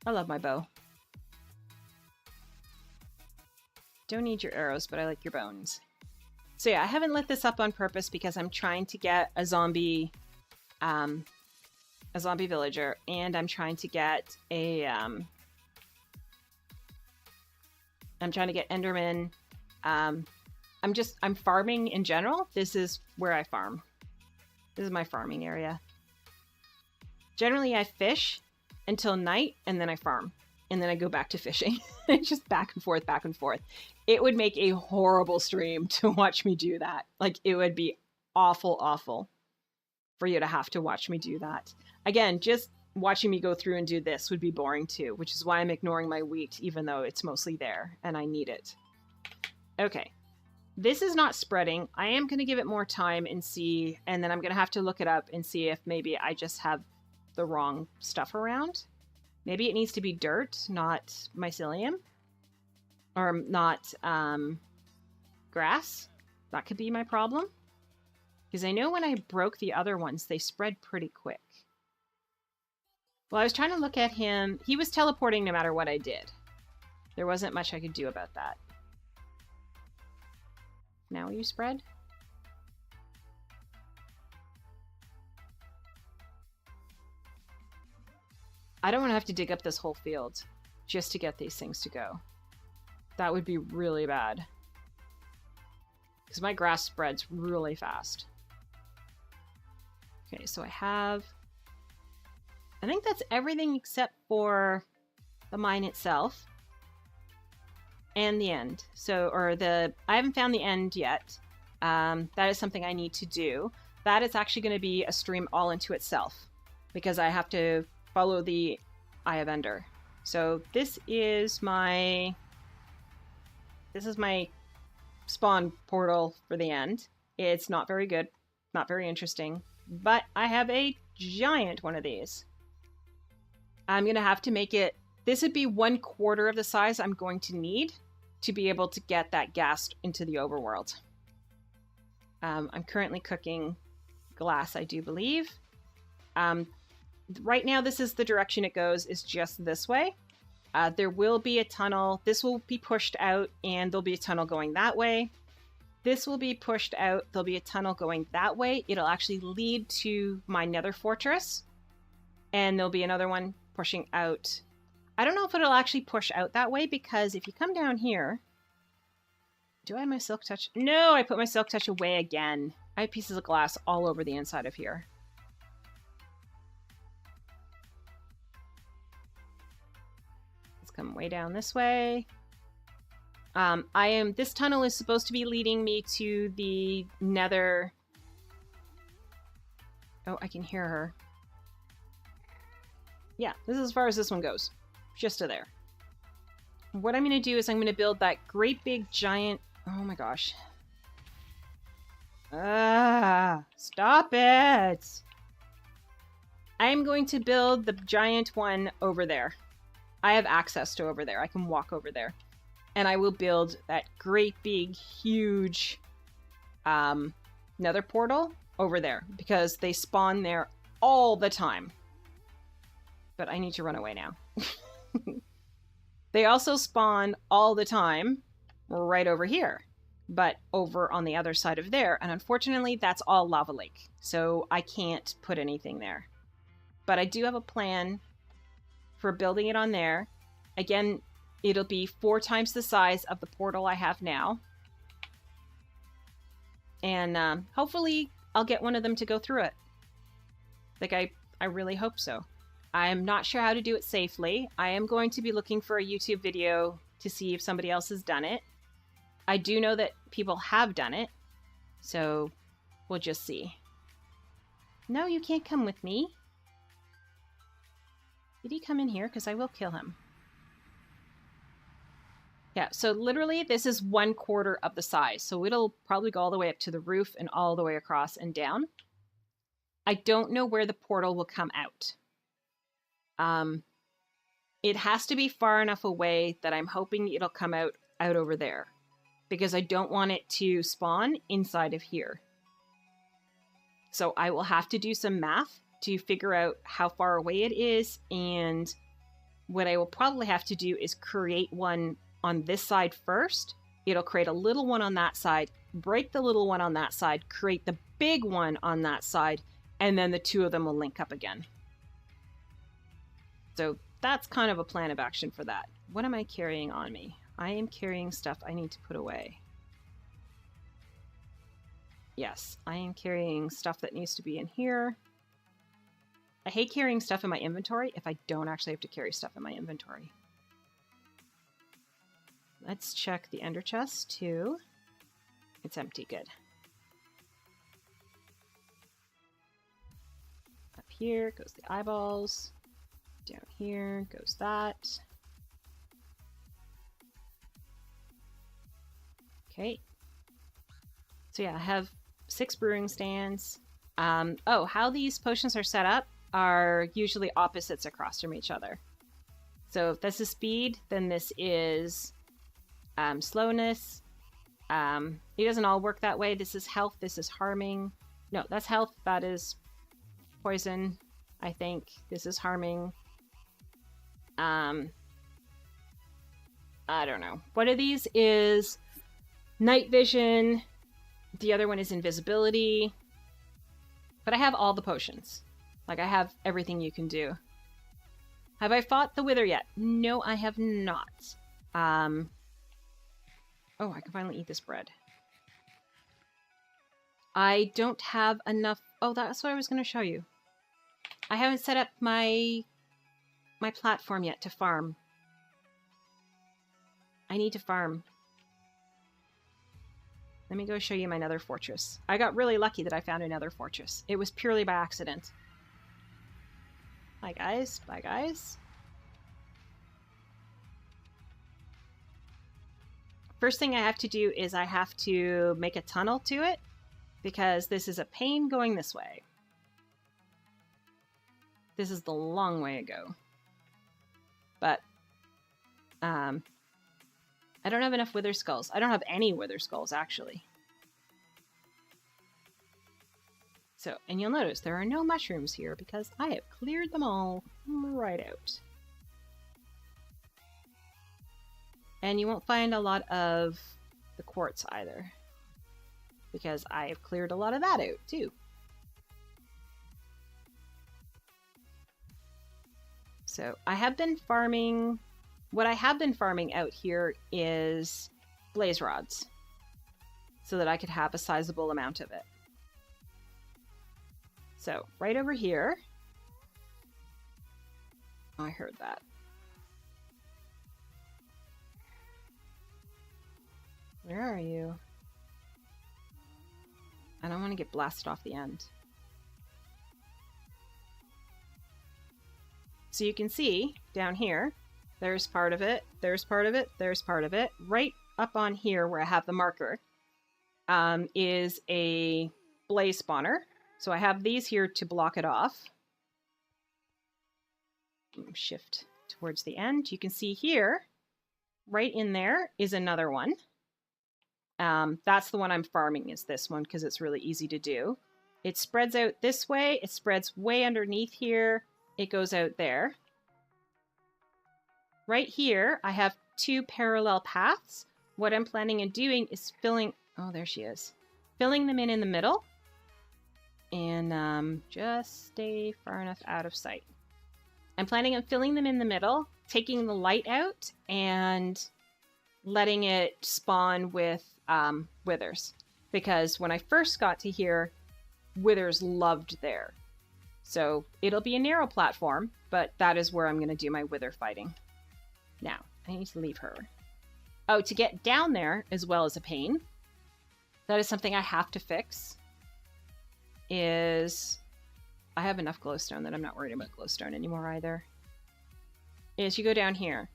I love my bow. Don't need your arrows, but I like your bones. So yeah, I haven't lit this up on purpose because I'm trying to get a zombie villager, and I'm trying to get a I'm trying to get Enderman. I'm farming in general. This is where I farm. This is my farming area. Generally, I fish until night, and then I farm. And then I go back to fishing. It's just back and forth, back and forth. It would make a horrible stream to watch me do that. Like, it would be awful, awful for you to have to watch me do that. Again, just watching me go through and do this would be boring too, which is why I'm ignoring my wheat, even though it's mostly there and I need it. Okay. This is not spreading. I am going to give it more time and see, and then I'm going to have to look it up and see if maybe I just have the wrong stuff around. Maybe it needs to be dirt, not mycelium. Or not grass. That could be my problem. Because I know when I broke the other ones, they spread pretty quick. Well, I was trying to look at him. He was teleporting no matter what I did. There wasn't much I could do about that. Now will you spread? I don't want to have to dig up this whole field just to get these things to go. That would be really bad. Because my grass spreads really fast. Okay, so I think that's everything except for the mine itself. And the end. I haven't found the end yet. That is something I need to do. That is actually going to be a stream all into itself. Because I have to follow the Eye of Ender. So this is my spawn portal for the end. It's not very good, not very interesting, but I have a giant one of these. I'm gonna have to make it, this would be 1/4 of the size I'm going to need to be able to get that gas into the overworld. I'm currently cooking glass, I do believe. Right now, this is the direction it goes, is just this way. There will be a tunnel. This will be pushed out, and there'll be a tunnel going that way. This will be pushed out. There'll be a tunnel going that way. It'll actually lead to my nether fortress, and there'll be another one pushing out. I don't know if it'll actually push out that way, because if you come down here... Do I have my silk touch? No, I put my silk touch away again. I have pieces of glass all over the inside of here. Come way down this way. This tunnel is supposed to be leading me to the nether. Oh, I can hear her. Yeah, this is as far as this one goes. Just to there. What I'm going to do is I'm going to build that great big giant... Oh my gosh. Stop it! I'm going to build the giant one over there. I have access to over there. I can walk over there. And I will build that great big, huge nether portal over there. Because they spawn there all the time. But I need to run away now. They also spawn all the time right over here. But over on the other side of there. And unfortunately, that's all lava lake. So I can't put anything there. But I do have a plan for building it on there. Again, it'll be 4 times the size of the portal I have now. And hopefully I'll get one of them to go through it. Like, I really hope so. I'm not sure how to do it safely. I am going to be looking for a YouTube video to see if somebody else has done it. I do know that people have done it. So we'll just see. No, you can't come with me. Did he come in here? Because I will kill him. Yeah, so literally this is 1/4 of the size. So it'll probably go all the way up to the roof and all the way across and down. I don't know where the portal will come out. It has to be far enough away that I'm hoping it'll come out over there. Because I don't want it to spawn inside of here. So I will have to do some math to figure out how far away it is and what I will probably have to do is create one on this side first. It'll create a little one on that side, break the little one on that side, create the big one on that side, and then the two of them will link up again. So that's kind of a plan of action for that. What am I carrying on me? I am carrying stuff I need to put away. Yes, I am carrying stuff that needs to be in here. I hate carrying stuff in my inventory if I don't actually have to carry stuff in my inventory. Let's check the ender chest too. It's empty, good. Up here goes the eyeballs. Down here goes that. Okay. So yeah, I have 6 brewing stands. Oh, how these potions are set up are usually opposites across from each other. So if this is speed, then this is slowness. It doesn't all work that way. This is health, this is harming. No, that's health, that is poison, I think. This is harming. I don't know. One of these is night vision. The other one is invisibility. But I have all the potions. Like, I have everything you can do. Have I fought the Wither yet? No, I have not. Oh, I can finally eat this bread. I don't have enough... Oh, that's what I was going to show you. I haven't set up my platform yet to farm. I need to farm. Let me go show you my nether fortress. I got really lucky that I found another fortress. It was purely by accident. Bye, guys. Bye, guys. First thing I have to do is I have to make a tunnel to it, because this is a pain going this way. This is the long way to go. But, I don't have enough wither skulls. I don't have any wither skulls, actually. So, and you'll notice there are no mushrooms here because I have cleared them all right out. And you won't find a lot of the quartz either, because I have cleared a lot of that out too. So I have been farming... What I have been farming out here is blaze rods, so that I could have a sizable amount of it. So, right over here... Oh, I heard that. Where are you? I don't want to get blasted off the end. So you can see, down here, there's part of it, there's part of it, there's part of it. Right up on here where I have the marker is a blaze spawner. So I have these here to block it off. Shift towards the end. You can see here, right in there is another one. That's the one I'm farming, is this one, because it's really easy to do. It spreads out this way, it spreads way underneath here, it goes out there. Right here, I have 2 parallel paths. What I'm planning on doing is filling... Oh, there she is. Filling them in the middle. And just stay far enough out of sight. I'm planning on filling them in the middle, taking the light out, and letting it spawn with withers. Because when I first got to here, withers loved there. So it'll be a narrow platform, but that is where I'm going to do my wither fighting. Now, I need to leave her. Oh, to get down there, as well as a pain, that is something I have to fix, is... I have enough glowstone that I'm not worried about glowstone anymore either. Is you go down here.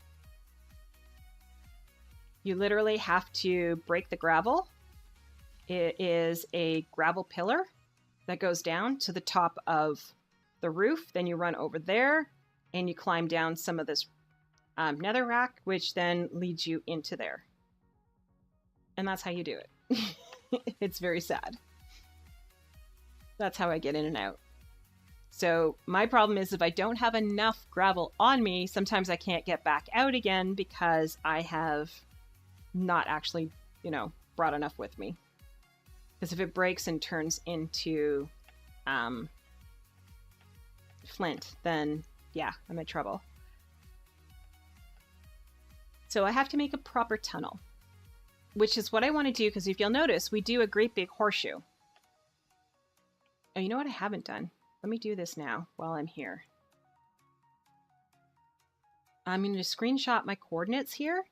You literally have to break the gravel. It is a gravel pillar that goes down to the top of the roof. Then you run over there, and you climb down some of this netherrack, which then leads you into there. And that's how you do it. It's very sad. That's how I get in and out. So my problem is if I don't have enough gravel on me, sometimes I can't get back out again because I have not actually, you know, brought enough with me. Because if it breaks and turns into flint, then yeah, I'm in trouble. So I have to make a proper tunnel, which is what I want to do, because if you'll notice, we do a great big horseshoe. Oh, you know what I haven't done? Let me do this now while I'm here. I'm going to screenshot my coordinates here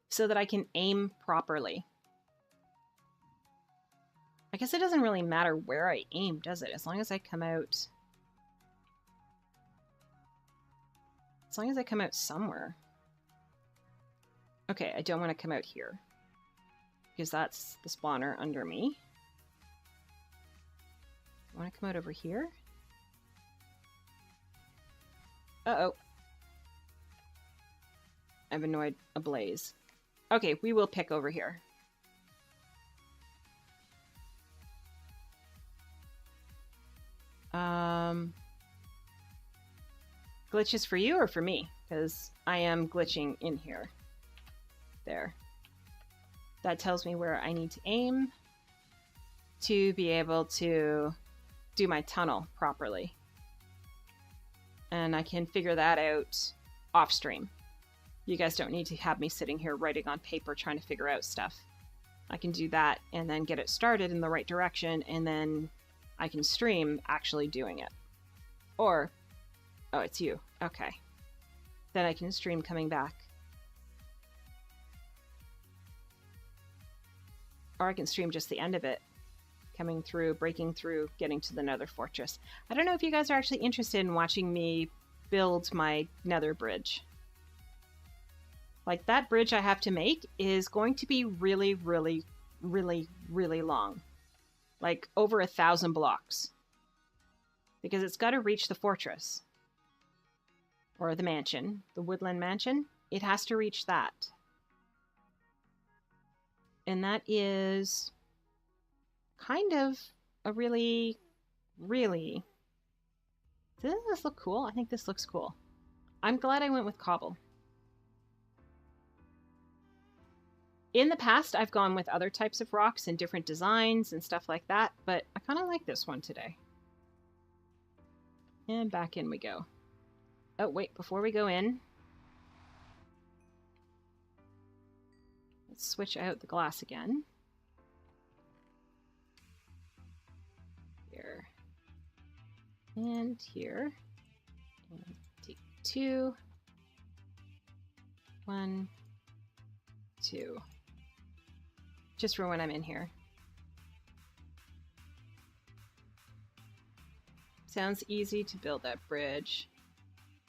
so that I can aim properly. I guess it doesn't really matter where I aim, does it? As long as I come out... As long as I come out somewhere. Okay, I don't want to come out here, because that's the spawner under me. I want to come out over here. Uh-oh. I've annoyed a blaze. Okay, we will pick over here. Glitches for you or for me? Because I am glitching in here. There. That tells me where I need to aim to be able to do my tunnel properly. And I can figure that out off stream. You guys don't need to have me sitting here writing on paper trying to figure out stuff. I can do that and then get it started in the right direction, and then I can stream actually doing it. Or, oh, it's you. Okay. Then I can stream coming back. Or I can stream just the end of it. Coming through, breaking through, getting to the nether fortress. I don't know if you guys are actually interested in watching me build my nether bridge. Like, that bridge I have to make is going to be really, really, really, really long. Like, over 1,000 blocks. Because it's got to reach the fortress. Or the mansion. The woodland mansion. It has to reach that. And that is kind of a really, really... Doesn't this look cool? I think this looks cool. I'm glad I went with cobble. In the past, I've gone with other types of rocks and different designs and stuff like that, but I kind of like this one today. And back in we go. Oh, wait, before we go in, let's switch out the glass again. Here. And here. And take 2. 1, 2. Just for when I'm in here. Sounds easy to build that bridge.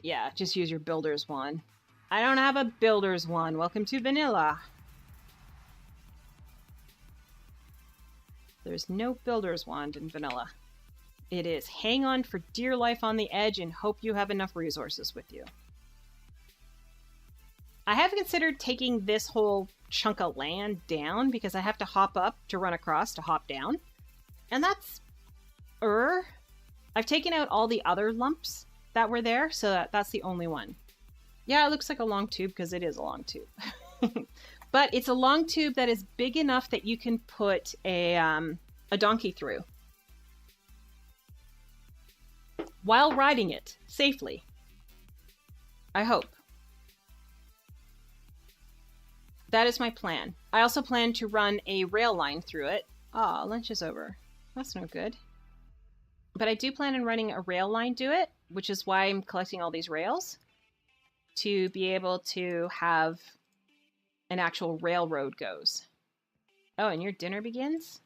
Yeah, just use your builder's wand. I don't have a builder's wand. Welcome to vanilla. There's no builder's wand in vanilla. It is hang on for dear life on the edge and hope you have enough resources with you. I have considered taking this whole chunk of land down because I have to hop up to run across to hop down. And that's... I've taken out all the other lumps that were there, so that's the only one. Yeah, it looks like a long tube because it is a long tube. But it's a long tube that is big enough that you can put a donkey through while riding it safely. I hope. That is my plan. I also plan to run a rail line through it. Ah, lunch is over. That's no good. But I do plan on running a rail line to it, which is why I'm collecting all these rails, to be able to have an actual railroad goes. Oh, and your dinner begins?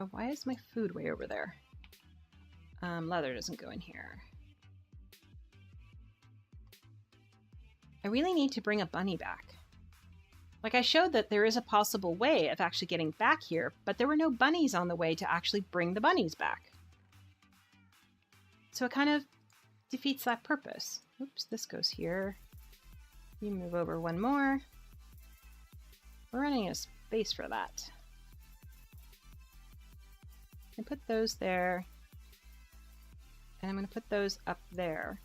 Oh, why is my food way over there? Leather doesn't go in here. I really need to bring a bunny back. Like, I showed that there is a possible way of actually getting back here, but there were no bunnies on the way to actually bring the bunnies back. So it kind of defeats that purpose. Oops, this goes here. You move over one more. We're running out of space for that. I put those there. And I'm going to put those up there.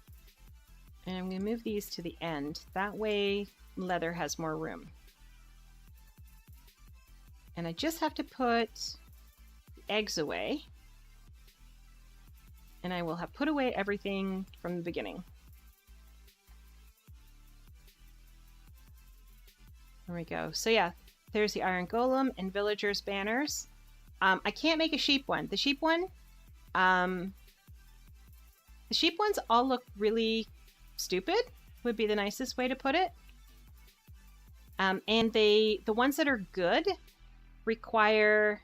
And I'm going to move these to the end. That way leather has more room. And I just have to put the eggs away. And I will have put away everything from the beginning. There we go. So yeah, there's the iron golem and villagers banners. I can't make a sheep one. The sheep one, the sheep ones all look really stupid, would be the nicest way to put it. And the ones that are good require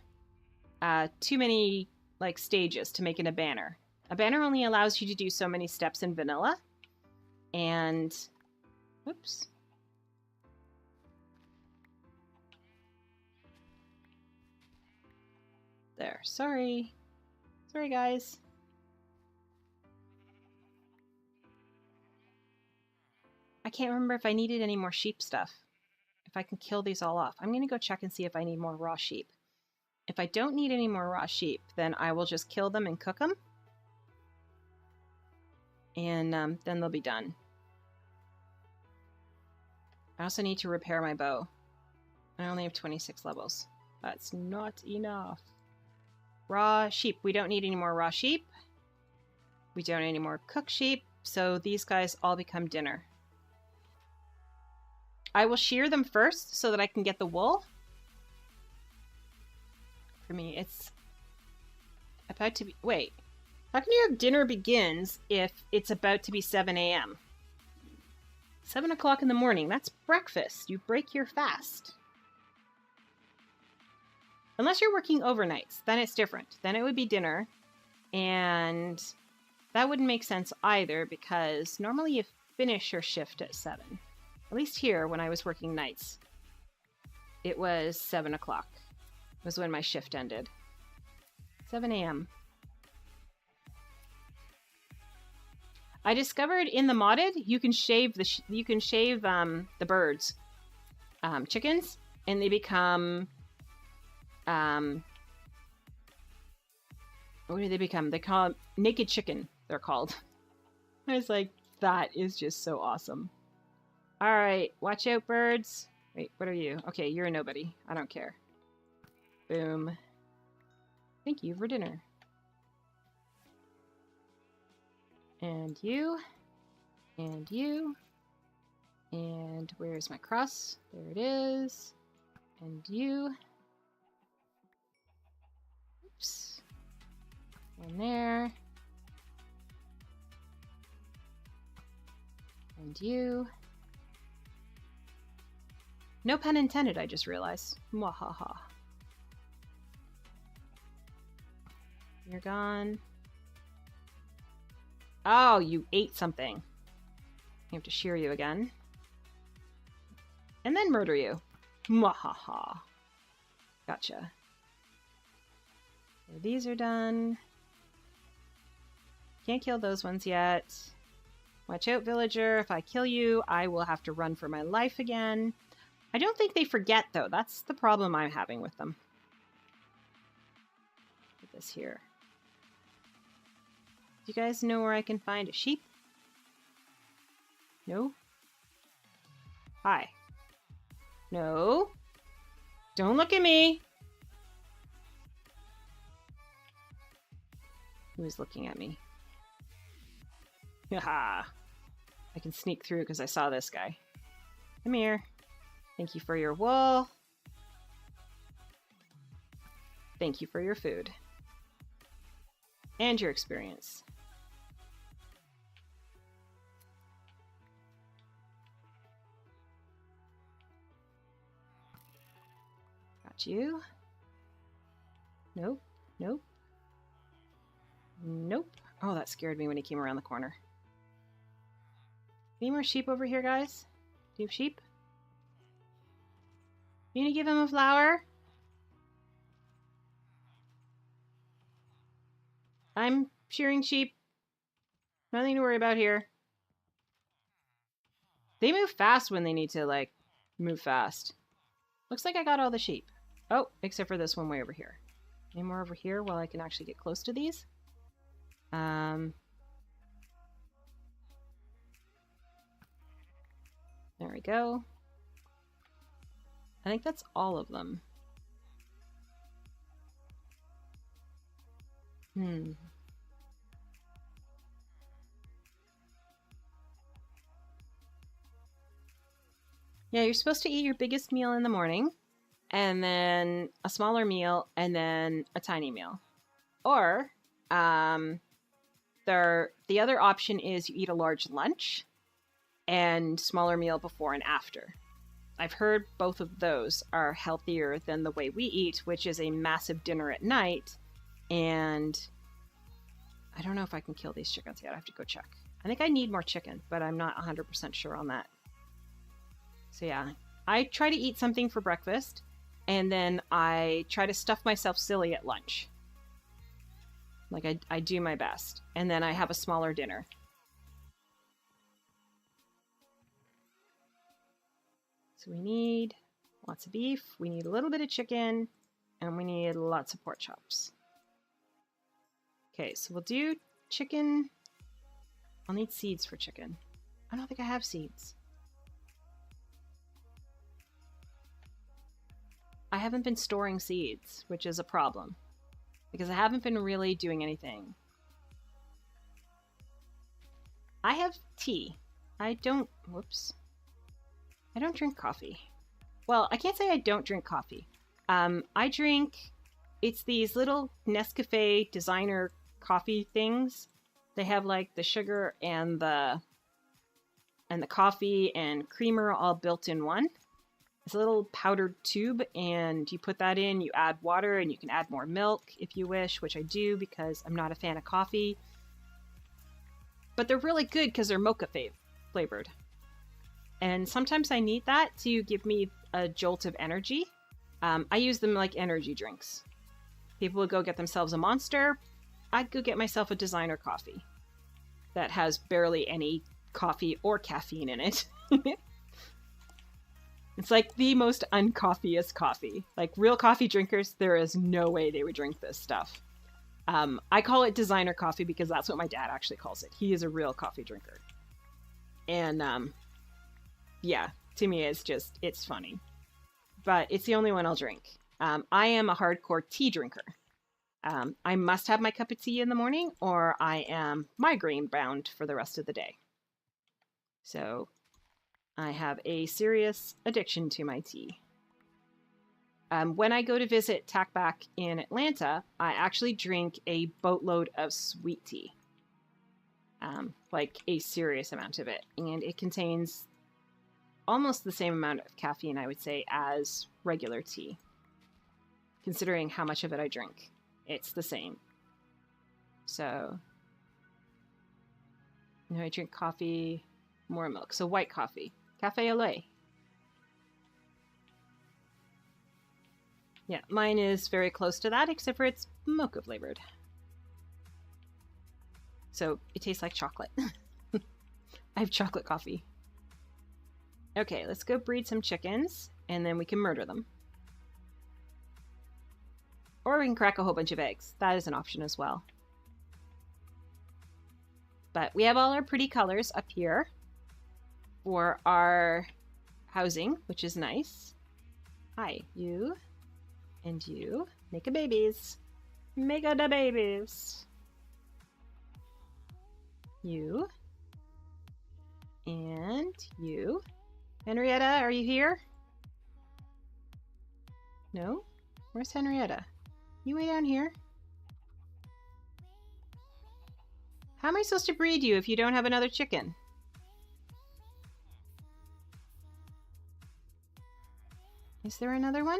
too many like stages to make it a banner. A banner only allows you to do so many steps in vanilla. And, whoops. There, sorry. Sorry, guys. I can't remember if I needed any more sheep stuff. If I can kill these all off. I'm going to go check and see if I need more raw sheep. If I don't need any more raw sheep, then I will just kill them and cook them. And then they'll be done. I also need to repair my bow. I only have 26 levels. That's not enough. Raw sheep. We don't need any more raw sheep. We don't need any more cooked sheep. So these guys all become dinner. I will shear them first so that I can get the wool. For me, it's about to be... Wait. How can you have dinner begins if it's about to be 7 a.m.? 7 o'clock in the morning. That's breakfast. You break your fast. Unless you're working overnights, then it's different. Then it would be dinner. And that wouldn't make sense either because normally you finish your shift at 7. At least here, when I was working nights, it was 7 o'clock was when my shift ended. 7 a.m. I discovered in the modded you can shave the birds, chickens, and they become what do they become? They call it naked chicken. They're called. I was like, that is just so awesome. All right, watch out, birds. Wait, what are you? Okay, you're a nobody. I don't care. Boom. Thank you for dinner. And you. And you. And where's my cross? There it is. And you. Oops. One there. And you. No pun intended, I just realized. Mwahaha. You're gone. Oh, you ate something. I have to shear you again. And then murder you. Mwahaha. Gotcha. So these are done. Can't kill those ones yet. Watch out, villager. If I kill you, I will have to run for my life again. I don't think they forget, though. That's the problem I'm having with them. Put this here. Do you guys know where I can find a sheep? No? Hi. No? Don't look at me! Who is looking at me? Haha! I can sneak through because I saw this guy. Come here. Thank you for your wool. Thank you for your food. And your experience. Got you. Nope. Nope. Nope. Oh, that scared me when he came around the corner. Any more sheep over here, guys? Do you have sheep? You gonna give him a flower? I'm shearing sheep. Nothing to worry about here. They move fast when they need to, like, move fast. Looks like I got all the sheep. Oh, except for this one way over here. Any more over here while I can actually get close to these? There we go. I think that's all of them. Yeah, you're supposed to eat your biggest meal in the morning, and then a smaller meal, and then a tiny meal. Or, the other option is you eat a large lunch and smaller meal before and after. I've heard both of those are healthier than the way we eat, which is a massive dinner at night. And I don't know if I can kill these chickens yet. I have to go check. I think I need more chicken, but I'm not 100% sure on that. So yeah, I try to eat something for breakfast, and then I try to stuff myself silly at lunch. Like, I do my best. And then I have a smaller dinner. So we need lots of beef, we need a little bit of chicken, and we need lots of pork chops. Okay, so we'll do chicken. I'll need seeds for chicken. I don't think I have seeds. I haven't been storing seeds, which is a problem, because I haven't been really doing anything. I have tea. I don't drink coffee. Well, I can't say I don't drink coffee. I drink, it's these little Nescafe designer coffee things. They have like the sugar and the coffee and creamer all built in one. It's a little powdered tube, and you put that in, you add water, and you can add more milk if you wish, which I do because I'm not a fan of coffee. But they're really good because they're mocha flavored. And sometimes I need that to give me a jolt of energy. I use them like energy drinks. People would go get themselves a Monster. I'd go get myself a designer coffee that has barely any coffee or caffeine in it. It's like the most uncoffeeest coffee. Like, real coffee drinkers, there is no way they would drink this stuff. I call it designer coffee because that's what my dad actually calls it. He is a real coffee drinker. And, yeah, to me, it's funny. But it's the only one I'll drink. I am a hardcore tea drinker. I must have my cup of tea in the morning, or I am migraine bound for the rest of the day. So I have a serious addiction to my tea. When I go to visit Tackback in Atlanta, I actually drink a boatload of sweet tea. Like a serious amount of it. And it contains almost the same amount of caffeine, I would say, as regular tea. Considering how much of it I drink. It's the same. So, I drink coffee, more milk. So white coffee. Cafe au lait. Yeah, mine is very close to that, except for it's mocha flavored. So it tastes like chocolate. I have chocolate coffee. Okay, let's go breed some chickens, and then we can murder them. Or we can crack a whole bunch of eggs. That is an option as well. But we have all our pretty colors up here for our housing, which is nice. Hi, you and you. Make a babies. Make a da babies. You and you. Henrietta, are you here? No? Where's Henrietta? You way down here? How am I supposed to breed you if you don't have another chicken? Is there another one?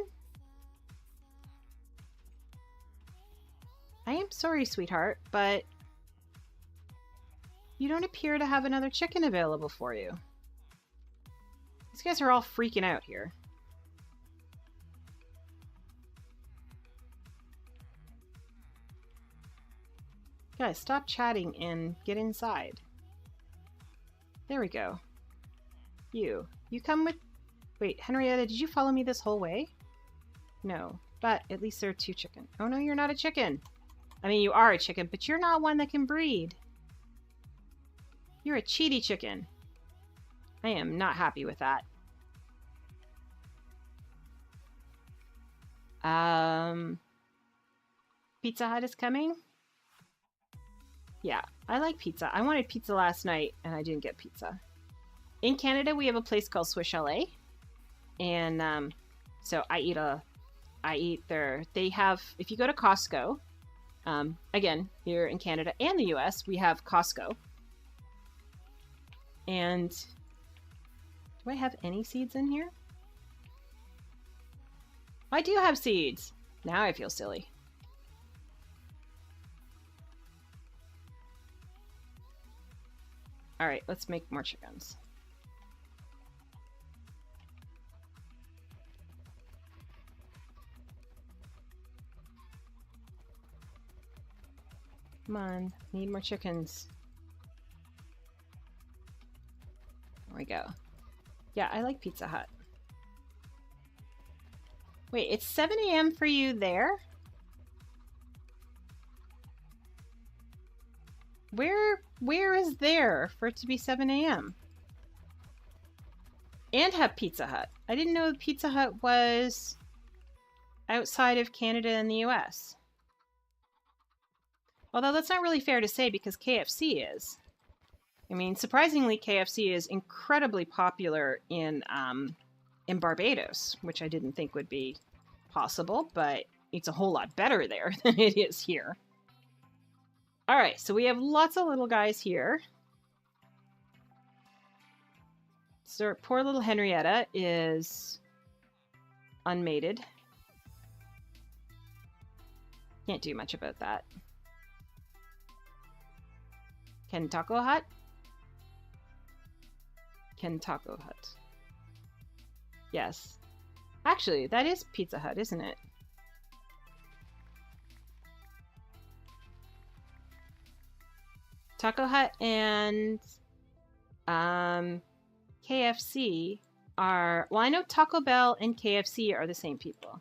I am sorry, sweetheart, but you don't appear to have another chicken available for you. These guys are all freaking out here. Guys, stop chatting and get inside. There we go. You come with... Wait, Henrietta, did you follow me this whole way? No. But at least there are 2 chicken. Oh no, you're not a chicken. I mean, you are a chicken, but you're not one that can breed. You're a cheaty chicken. I am not happy with that. Pizza Hut is coming? Yeah, I like pizza. I wanted pizza last night, and I didn't get pizza. In Canada, we have a place called Swiss Chalet. And so I eat there. They have, if you go to Costco, again, here in Canada and the US, we have Costco. And do I have any seeds in here? I do have seeds. Now I feel silly. All right, let's make more chickens. Come on, need more chickens. There we go. Yeah, I like Pizza Hut. Wait, it's 7 a.m. for you there? Where is there for it to be 7 a.m.? And have Pizza Hut. I didn't know Pizza Hut was outside of Canada and the US. Although that's not really fair to say because KFC is. I mean, surprisingly, KFC is incredibly popular in Barbados, which I didn't think would be possible, but it's a whole lot better there than it is here. All right, so we have lots of little guys here. So poor little Henrietta is unmated. Can't do much about that. Ken Taco Hut? Ken Taco Hut. Yes. Actually, that is Pizza Hut, isn't it? Taco Hut and KFC are... Well, I know Taco Bell and KFC are the same people.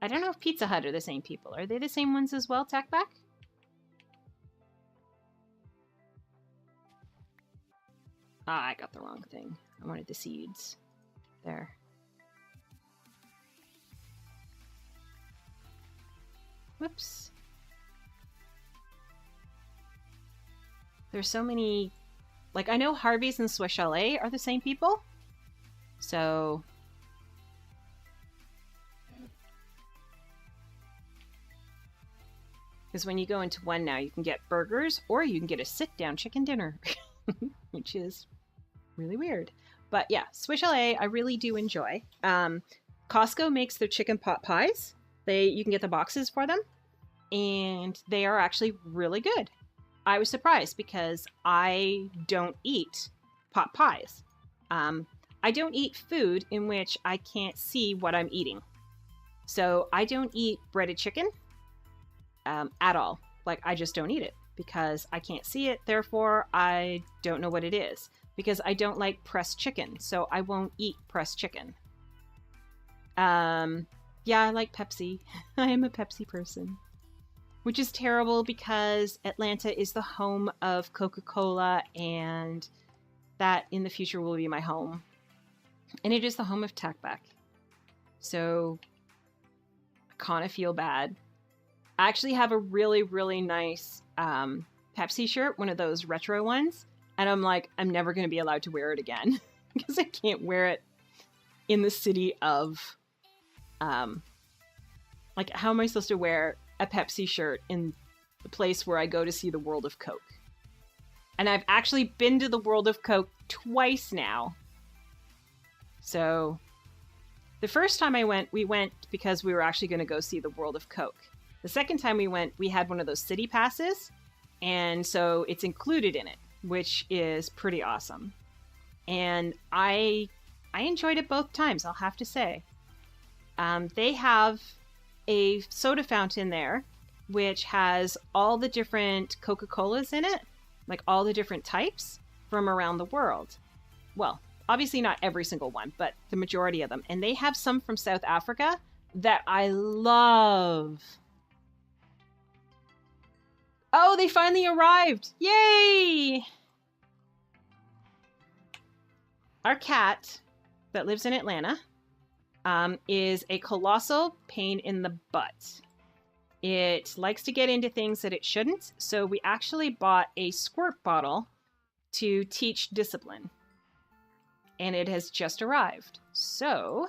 I don't know if Pizza Hut are the same people. Are they the same ones as well, Tackback? Ah, I got the wrong thing. I wanted the seeds. There. Whoops. There's so many... Like, I know Harvey's and Swiss Chalet are the same people. So... Because when you go into one now, you can get burgers, or you can get a sit-down chicken dinner. Which is really weird. But yeah, Swiss Chalet, I really do enjoy. Costco makes their chicken pot pies. You can get the boxes for them. And they are actually really good. I was surprised because I don't eat pot pies. I don't eat food in which I can't see what I'm eating. So I don't eat breaded chicken at all. Like, I just don't eat it because I can't see it. Therefore, I don't know what it is. Because I don't like pressed chicken, so I won't eat pressed chicken. Yeah, I like Pepsi. I am a Pepsi person. Which is terrible because Atlanta is the home of Coca-Cola, and that in the future will be my home. And it is the home of Tackback. So I kind of feel bad. I actually have a really, really nice Pepsi shirt, one of those retro ones. And I'm like, I'm never going to be allowed to wear it again. Because I can't wear it in the city of... like, how am I supposed to wear a Pepsi shirt in the place where I go to see the World of Coke? And I've actually been to the World of Coke twice now. So, the first time we went because we were actually going to go see the World of Coke. The second time we went, we had one of those city passes. And so it's included in it, which is pretty awesome. And I enjoyed it both times, I'll have to say. They have a soda fountain there, which has all the different Coca-Colas in it, like all the different types from around the world. Well, obviously not every single one, but the majority of them. And they have some from South Africa that I love. Oh, they finally arrived. Yay! Our cat that lives in Atlanta is a colossal pain in the butt. It likes to get into things that it shouldn't, so we actually bought a squirt bottle to teach discipline. And it has just arrived. So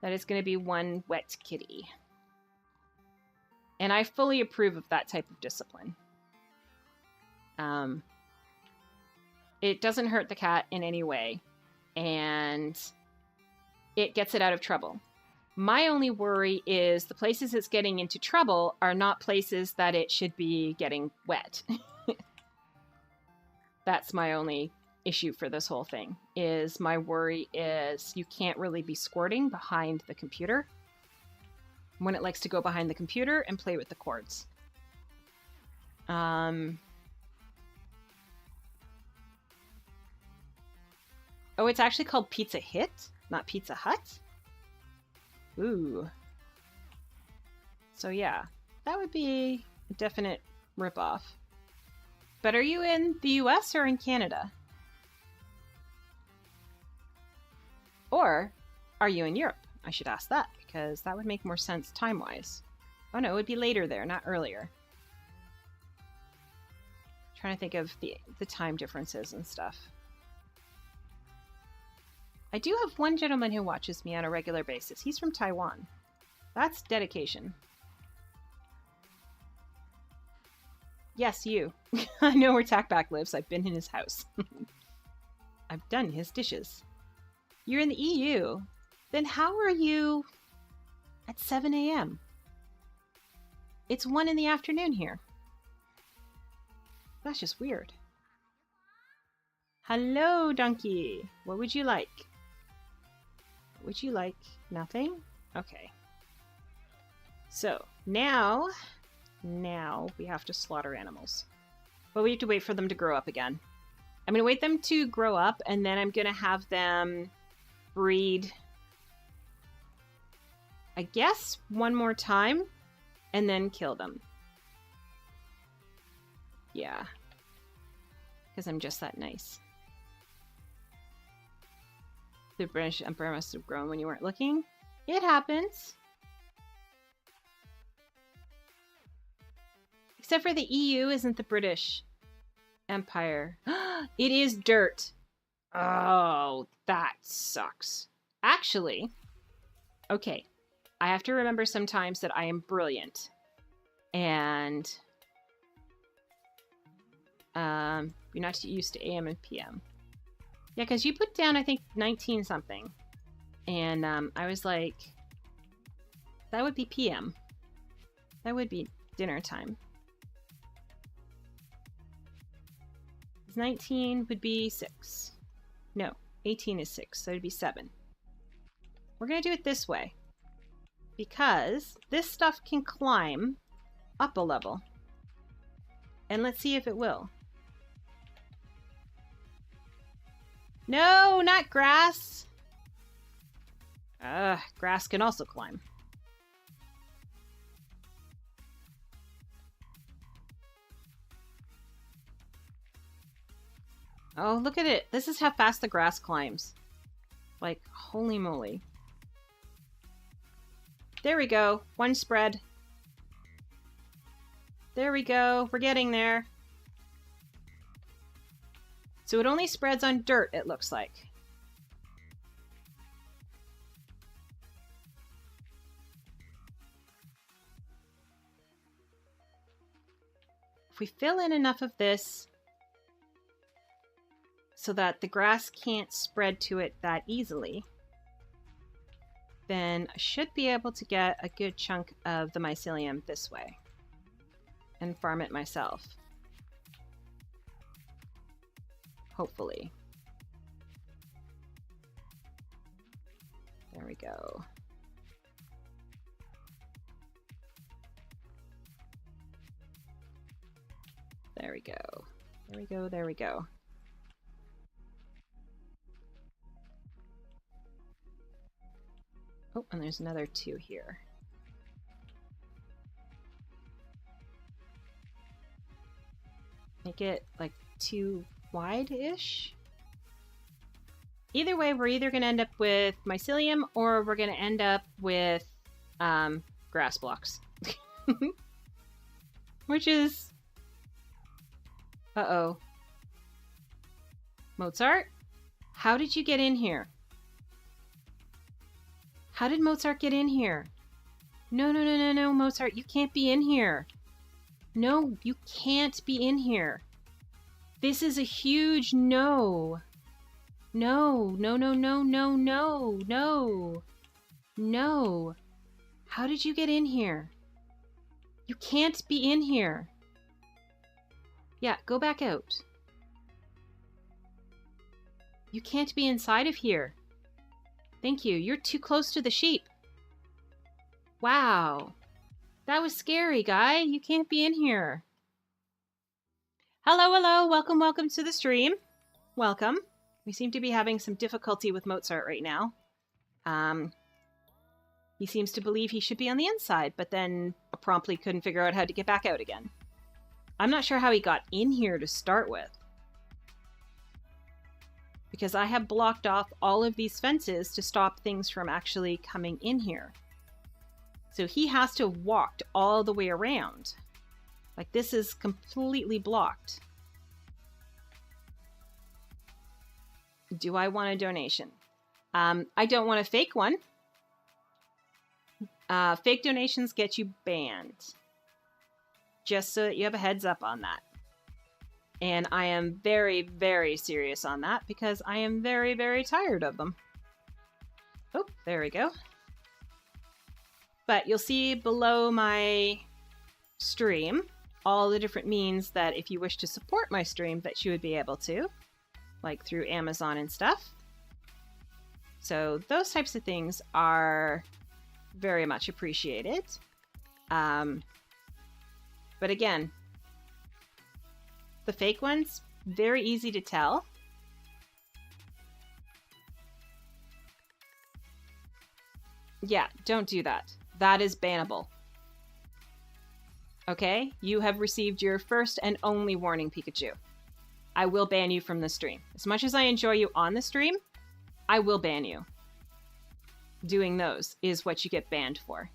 that is going to be one wet kitty. And I fully approve of that type of discipline. It doesn't hurt the cat in any way, and it gets it out of trouble. My only worry is the places it's getting into trouble are not places that it should be getting wet. That's my only issue for this whole thing. Is my worry is you can't really be squirting behind the computer when it likes to go behind the computer and play with the cords. Oh, it's actually called Pizza Hit, not Pizza Hut? Ooh. So yeah, that would be a definite ripoff. But are you in the US or in Canada? Or are you in Europe? I should ask that, because that would make more sense time-wise. Oh no, it would be later there, not earlier. Trying to think of the time differences and stuff. I do have one gentleman who watches me on a regular basis. He's from Taiwan. That's dedication. Yes, you. I know where Tackback lives. I've been in his house. I've done his dishes. You're in the EU. Then how are you at 7 a.m.? It's 1 in the afternoon here. That's just weird. Hello, donkey. What would you like? Would you like nothing? Okay. So, now we have to slaughter animals. But we have to wait for them to grow up again. I'm going to wait them to grow up, and then I'm going to have them breed, I guess, one more time, and then kill them. Yeah. Because I'm just that nice. The British Empire must have grown when you weren't looking. It happens. Except for the EU isn't the British Empire. It is dirt. Oh, that sucks. Actually, okay. I have to remember sometimes that I am brilliant. And you're not used to AM and PM. Yeah, because you put down, I think, 19 something. And I was like, that would be PM. That would be dinner time. 19 would be 6. No, 18 is 6, so it'd be 7. We're going to do it this way. Because this stuff can climb up a level. And let's see if it will. No, not grass. Grass can also climb. Oh, look at it. This is how fast the grass climbs. Like, holy moly. There we go. One spread. There we go. We're getting there. So it only spreads on dirt, it looks like. If we fill in enough of this so that the grass can't spread to it that easily, then I should be able to get a good chunk of the mycelium this way and farm it myself. Hopefully. There we go. There we go. There we go, there we go. Oh, and there's another 2 here. Make it like 2 wide-ish. Either way, we're either going to end up with mycelium or we're going to end up with grass blocks. Which is... Uh-oh. Mozart? How did you get in here? How did Mozart get in here? No, no, no, no, no, Mozart, you can't be in here. No, you can't be in here. This is a huge no. No, no, no, no, no, no, no. No. How did you get in here? You can't be in here. Yeah, go back out. You can't be inside of here. Thank you. You're too close to the sheep. Wow. That was scary, guy. You can't be in here. Hello, hello. Welcome, welcome to the stream. Welcome. We seem to be having some difficulty with Mozart right now. He seems to believe he should be on the inside, but then promptly couldn't figure out how to get back out again. I'm not sure how he got in here to start with, because I have blocked off all of these fences to stop things from actually coming in here. So he has to have walked all the way around. Like, this is completely blocked. Do I want a donation? I don't want a fake one. Fake donations get you banned. Just so that you have a heads up on that. And I am very, very serious on that because I am very, very tired of them. Oh, there we go. But you'll see below my stream all the different means that if you wish to support my stream that you would be able to, like through Amazon and stuff. So those types of things are very much appreciated. But again, the fake ones, very easy to tell. Yeah, don't do that. That is bannable. Okay? You have received your first and only warning, Pikachu. I will ban you from the stream. As much as I enjoy you on the stream, I will ban you. Doing those is what you get banned for.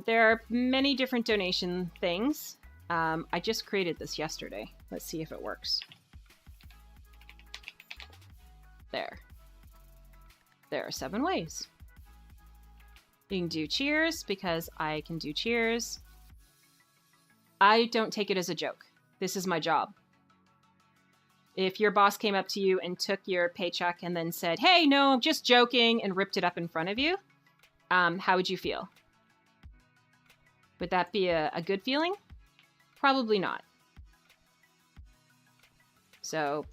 There are many different donation things. I just created this yesterday. Let's see if it works. There. There are 7 ways. You can do cheers, because I can do cheers. I don't take it as a joke. This is my job. If your boss came up to you and took your paycheck and then said, "Hey, no, I'm just joking," and ripped it up in front of you, how would you feel? Would that be a good feeling? Probably not. So,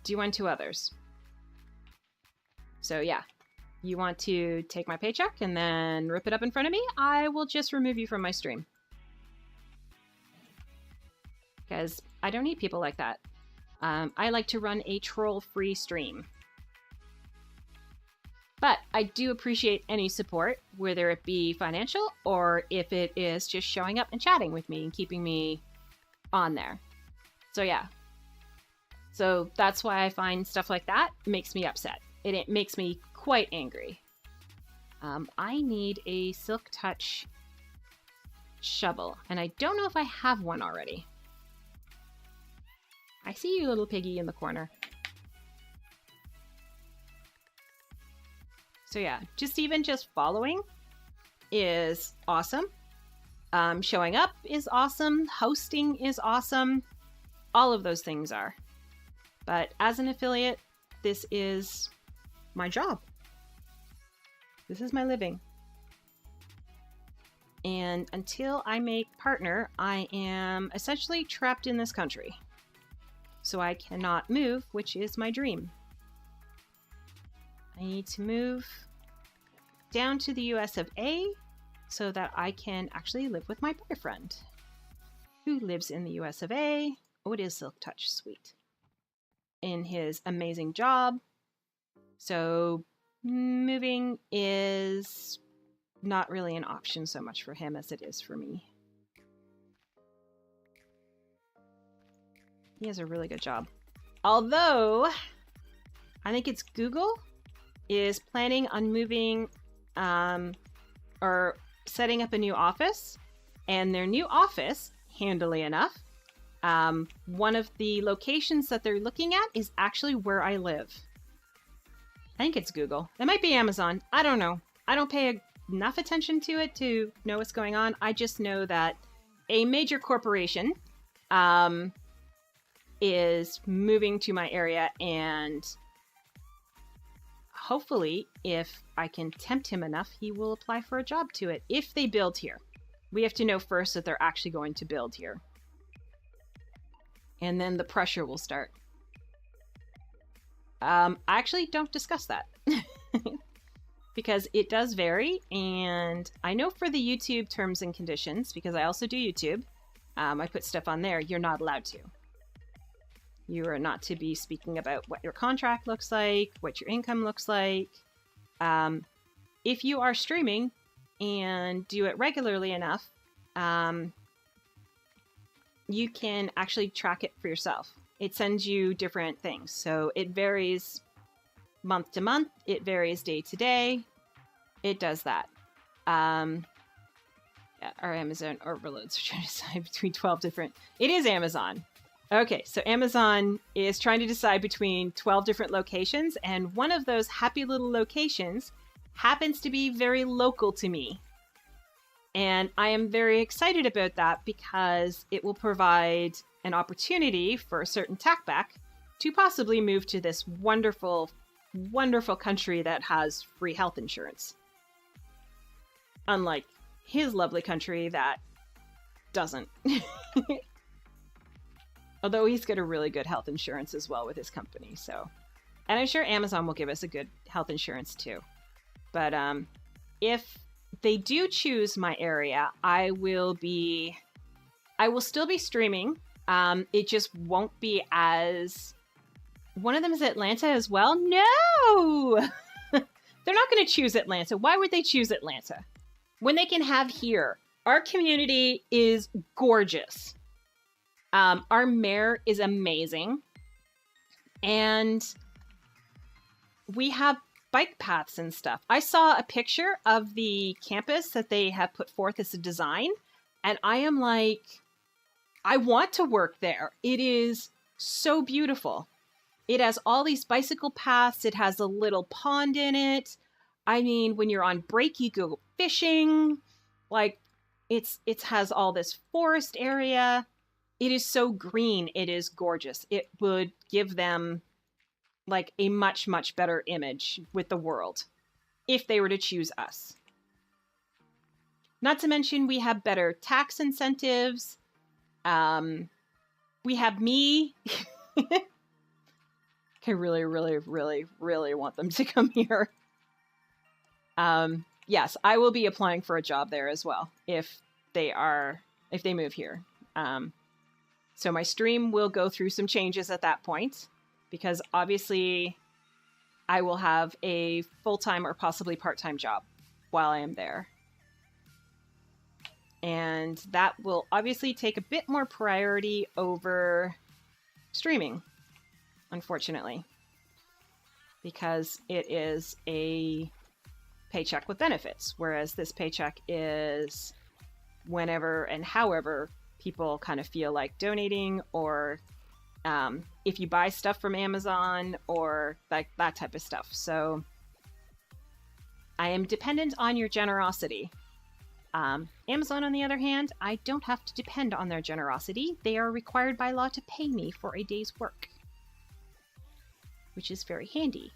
do unto others. So yeah, you want to take my paycheck and then rip it up in front of me? I will just remove you from my stream. Because I don't need people like that. I like to run a troll-free stream. But I do appreciate any support, whether it be financial or if it is just showing up and chatting with me and keeping me on there. So yeah. So that's why I find stuff like that makes me upset. It makes me quite angry. I need a Silk Touch shovel, and I don't know if I have one already. I see you, little piggy, in the corner. So yeah, just following is awesome. Showing up is awesome. Hosting is awesome. All of those things are. But as an affiliate, this is my job. This is my living. And until I make partner, I am essentially trapped in this country. So I cannot move, which is my dream. I need to move down to the US of A so that I can actually live with my boyfriend, who lives in the US of A. Oh, it is Silk Touch, sweet. In his amazing job. So moving is not really an option so much for him as it is for me. He has a really good job. Although, I think it's Google is planning on moving or setting up a new office. And their new office, handily enough, one of the locations that they're looking at is actually where I live. I think it's Google. It might be Amazon. I don't know. I don't pay enough attention to it to know what's going on. I just know that a major corporation is moving to my area, and hopefully, if I can tempt him enough, he will apply for a job to it if they build here. We have to know first that they're actually going to build here. And then the pressure will start. I actually don't discuss that. Because it does vary, and I know for the YouTube terms and conditions, because I also do YouTube, I put stuff on there, you're not allowed to. You are not to be speaking about what your contract looks like, what your income looks like. If you are streaming and do it regularly enough, you can actually track it for yourself. It sends you different things. So it varies month to month. It varies day to day. It does that. Yeah, our Amazon overloads are trying to decide between 12 different... It is Amazon. Okay, so Amazon is trying to decide between 12 different locations, and one of those happy little locations happens to be very local to me. And I am very excited about that because it will provide an opportunity for a certain tackback to possibly move to this wonderful, wonderful country that has free health insurance. Unlike his lovely country that doesn't. Although he's got a really good health insurance as well with his company, so. And I'm sure Amazon will give us a good health insurance too. But if they do choose my area, I will still be streaming. It just won't be as... One of them is Atlanta as well? No! They're not going to choose Atlanta. Why would they choose Atlanta? When they can have here. Our community is gorgeous. Our mayor is amazing. And we have bike paths and stuff. I saw a picture of the campus that they have put forth as a design, and I am like, I want to work there. It is so beautiful. It has all these bicycle paths. It has a little pond in it. I mean, when you're on break, you go fishing. Like, it has all this forest area. It is so green. It is gorgeous. It would give them like a much, much better image with the world if they were to choose us. Not to mention we have better tax incentives. We have me. I really, really, really, really want them to come here. Yes, I will be applying for a job there as well if they move here. So my stream will go through some changes at that point, because obviously I will have a full-time or possibly part-time job while I am there. And that will obviously take a bit more priority over streaming, unfortunately, because it is a paycheck with benefits, whereas this paycheck is whenever and however people kind of feel like donating, or if you buy stuff from Amazon or like that type of stuff. So I am dependent on your generosity. Amazon, on the other hand, I don't have to depend on their generosity. They are required by law to pay me for a day's work, which is very handy.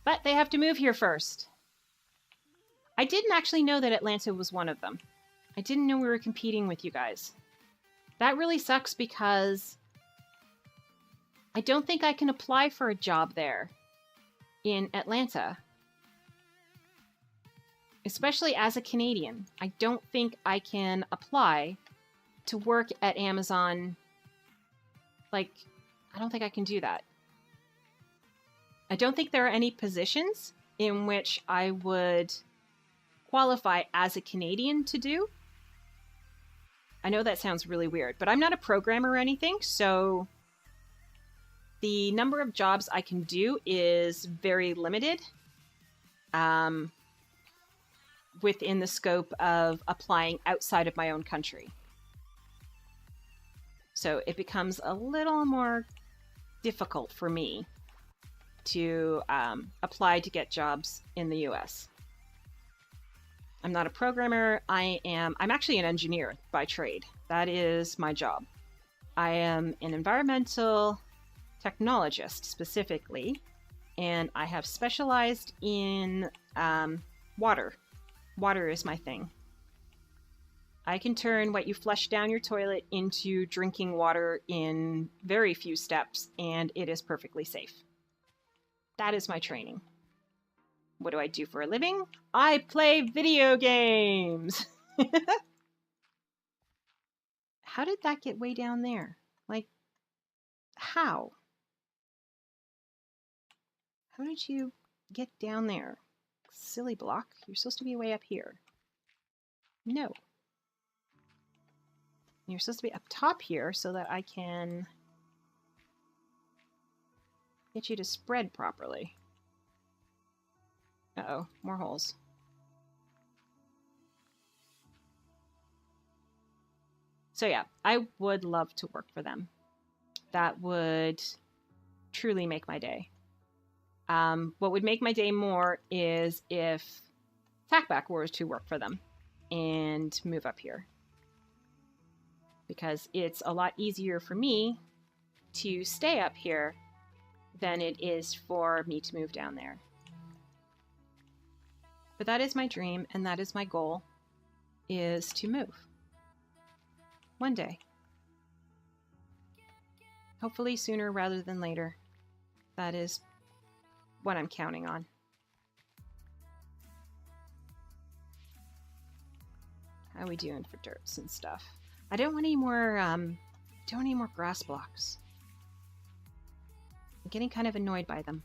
But they have to move here first. I didn't actually know that Atlanta was one of them. I didn't know we were competing with you guys. That really sucks because I don't think I can apply for a job there in Atlanta. Especially as a Canadian. I don't think I can apply to work at Amazon. Like, I don't think I can do that. I don't think there are any positions in which I would qualify as a Canadian to do. I know that sounds really weird, but I'm not a programmer or anything, so the number of jobs I can do is very limited within the scope of applying outside of my own country. So it becomes a little more difficult for me to apply to get jobs in the US. I'm not a programmer. I'm actually an engineer by trade. That is my job. I am an environmental technologist specifically, and I have specialized in water. Water is my thing. I can turn what you flush down your toilet into drinking water in very few steps, and it is perfectly safe. That is my training. What do I do for a living? I play video games! How did that get way down there? Like, how? How did you get down there? Silly block. You're supposed to be way up here. No. You're supposed to be up top here so that I can get you to spread properly. Uh-oh, more holes. So yeah, I would love to work for them. That would truly make my day. What would make my day more is if Tackback were to work for them and move up here. Because it's a lot easier for me to stay up here than it is for me to move down there. But that is my dream, and that is my goal, is to move. One day. Hopefully sooner rather than later. That is what I'm counting on. How are we doing for dirts and stuff? I don't want any more grass blocks. I'm getting kind of annoyed by them.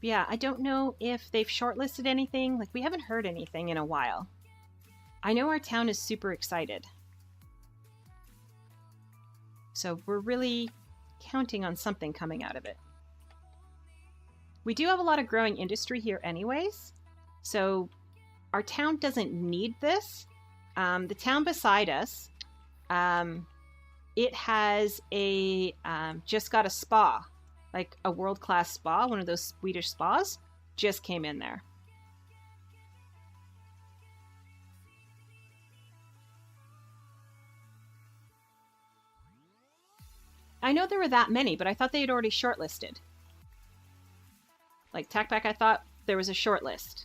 But yeah, I don't know if they've shortlisted anything. Like, we haven't heard anything in a while. I know our town is super excited. So we're really counting on something coming out of it. We do have a lot of growing industry here anyways. So our town doesn't need this. The town beside us, it has a just got a spa, like a world-class spa, one of those Swedish spas, just came in there. I know there were that many, but I thought they had already shortlisted. Like Tackback, I thought there was a shortlist